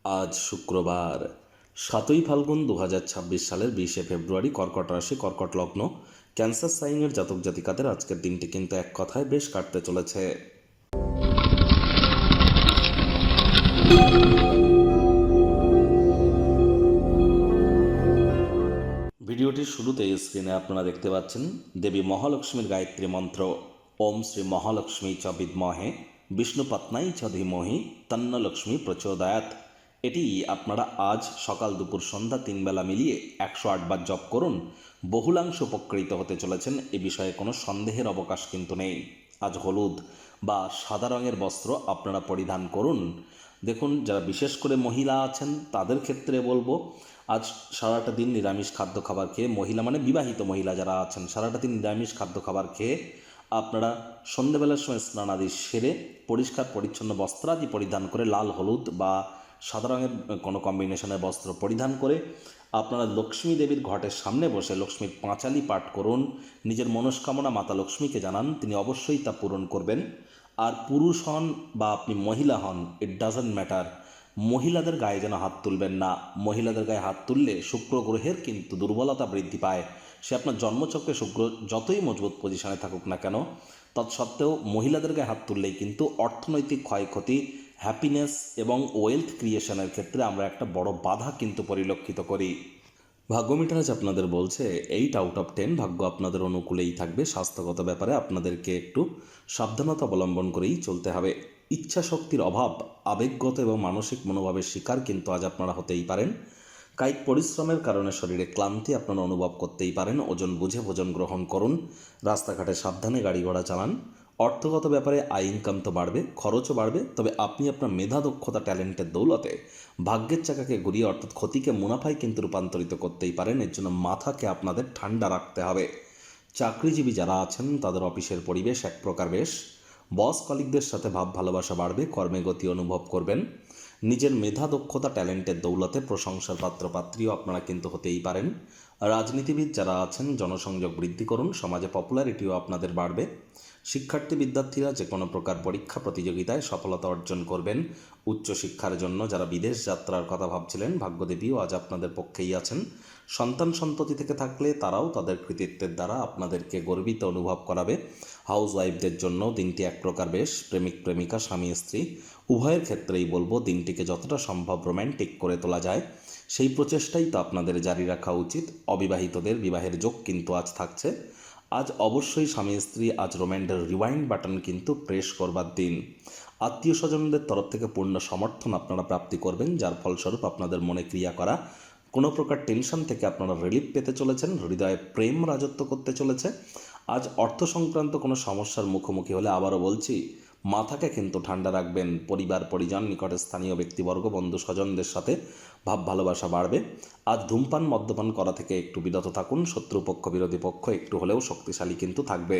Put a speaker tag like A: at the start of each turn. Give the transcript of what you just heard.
A: আজ শুক্রবার 7ই ফাল্গুন 2026 সালের 20শে ফেব্রুয়ারি। কর্কট রাশি, কর্কট লগ্ন, ক্যান্সার সাইনের জাতক জাতিকাদের আজকের দিনটি কিন্তু এক কথায় বেশ কাটতে চলেছে। ভিডিওটির শুরুতে স্ক্রিনে আপনারা দেখতে পাচ্ছেন দেবী মহালক্ষ্মীর গায়ত্রী মন্ত্র। ওম শ্রী মহালক্ষ্মী চ বিদ্মহে বিষ্ণুপত্নাই চ ধীমহি তন্ন লক্ষ্মী প্রচোদয়াৎ। এটি আপনারা আজ সকাল দুপুর সন্ধ্যা 3 বেলা মিলিয়ে 108 বার জপ করুন। বহুলাংশ উপকৃত হতে চলেছেন, এ বিষয়ে কোনো সন্দেহের অবকাশ কিন্তু নেই। আজ হলুদ বা সাদা রঙের বস্ত্র আপনারা পরিধান করুন। দেখুন, যারা বিশেষ করে মহিলা আছেন তাদের ক্ষেত্রে বলবো, আজ সারাটা দিন নিরামিষ খাদ্য খাবার খেয়ে, মহিলা মানে বিবাহিত মহিলা যারা আছেন, সারাটা দিন নিরামিষ খাদ্য খাবার খেয়ে আপনারা সন্ধ্যেবেলার সময় স্নানাদি সেরে পরিষ্কার পরিচ্ছন্ন বস্ত্রাদি পরিধান করে, লাল হলুদ বা সাদা রঙের কোনো কম্বিনেশনের বস্ত্র পরিধান করে আপনারা লক্ষ্মী দেবীর ঘটের সামনে বসে লক্ষ্মীর পাঁচালি পাঠ করুন। নিজের মনস্কামনা মাতা লক্ষ্মীকে জানান, তিনি অবশ্যই তা পূরণ করবেন। আর পুরুষ হন বা আপনি মহিলা হন, ইট ডাজন্ট ম্যাটার, মহিলাদের গায়ে যেন হাত তুলবেন না। মহিলাদের গায়ে হাত তুললে শুক্র গ্রহের কিন্তু দুর্বলতা বৃদ্ধি পায়। সে আপনার জন্মচক্রে শুক্র যতই মজবুত পজিশনে থাকুক না কেন, তৎসত্ত্বেও মহিলাদের গায়ে হাত তুললেই কিন্তু অর্থনৈতিক ক্ষয়ক্ষতি, হ্যাপিনেস এবং ওয়েলথ ক্রিয়েশনের ক্ষেত্রে আমরা একটা বড় বাধা কিন্তু পরিলক্ষিত করি। ভাগ্য মিটার আজ আপনাদের বলছে 8 আউট অফ 10 ভাগ্য আপনাদের অনুকূলেই থাকবে। স্বাস্থ্যগত ব্যাপারে আপনাদেরকে একটু সাবধানতা অবলম্বন করেই চলতে হবে। ইচ্ছা শক্তির অভাব, আবেগগত এবং মানসিক মনোভাবের শিকার কিন্তু আজ আপনারা হতেই পারেন। কায়িক পরিশ্রমের কারণে শরীরে ক্লান্তি আপনারা অনুভব করতেই পারেন। ওজন বুঝে ভোজন গ্রহণ করুন। রাস্তাঘাটে সাবধানে গাড়ি ঘোড়া চালান। অর্থগত ব্যাপারে আয় ইনকাম তো বাড়বে, খরচও বাড়বে, তবে আপনি আপনার মেধা, দক্ষতা, ট্যালেন্টের দৌলতে ভাগ্যের চাকাকে ঘুরিয়ে অর্থাৎ ক্ষতিকে মুনাফায় কিন্তু রূপান্তরিত করতেই পারেন। এর জন্য মাথাকে আপনাদের ঠান্ডা রাখতে হবে। চাকরিজীবী যারা আছেন তাদের অফিসের পরিবেশ এক প্রকার বেশ। বস কলিগদের সাথে ভাব ভালোবাসা বাড়বে, কর্মে গতি অনুভব করবেন। নিজের মেধা, দক্ষতা, ট্যালেন্টের দৌলতে প্রশংসার পাত্রপাত্রীও আপনারা কিন্তু হতেই পারেন। রাজনীতিবিদ যারা আছেন জনসংযোগ বৃদ্ধি করুন, সমাজে পপুলারিটিও আপনাদের বাড়বে। শিক্ষার্থী বিদ্যার্থীরা যে কোনো প্রকার পরীক্ষা প্রতিযোগিতায় সফলতা অর্জন করবেন। উচ্চশিক্ষার জন্য যারা বিদেশ যাত্রার কথা ভাবছিলেন, ভাগ্যদেবীও আজ আপনাদের পক্ষেই আছেন। সন্তান সন্ততি থেকে থাকলে তারাও তাদের কৃতিত্বের দ্বারা আপনাদেরকে গর্বিত অনুভব করাবে। হাউস ওয়াইফদের জন্য দিনটি এক প্রকার বেশ। প্রেমিক প্রেমিকা, স্বামী স্ত্রী উভয়ের ক্ষেত্রেই বলবো দিনটিকে যতটা সম্ভব রোম্যান্টিক করে তোলা যায় সেই প্রচেষ্টাই তো আপনাদের জারি রাখা উচিত। অবিবাহিতদের বিবাহের যোগ কিন্তু আজ থাকছে। আজ অবশ্যই স্বামী স্ত্রী আজ রোম্যান্সের রিওয়াইন্ড বাটন কিন্তু প্রেস করবার দিন। আত্মীয় স্বজনদের তরফ থেকে পূর্ণ সমর্থন আপনারা প্রাপ্তি করবেন, যার ফলস্বরূপ আপনাদের মনে ক্রিয়া করা কোনো প্রকার টেনশন থেকে আপনারা রিলিফ পেতে চলেছেন। হৃদয়ে প্রেম রাজত্ব করতে চলেছে। আজ অর্থ সংক্রান্ত কোনো সমস্যার মুখোমুখি হলে আবারও বলছি, মাথাকে কিন্তু ঠান্ডা রাখবেন। পরিবার পরিজন, নিকটে স্থানীয় ব্যক্তিবর্গ, বন্ধু স্বজনদের সাথে ভাব ভালোবাসা বাড়বে। আজ ধূমপান মদ্যপান করা থেকে একটু বিরত থাকুন। শত্রুপক্ষ বিরোধী পক্ষ একটু হলেও শক্তিশালী কিন্তু থাকবে।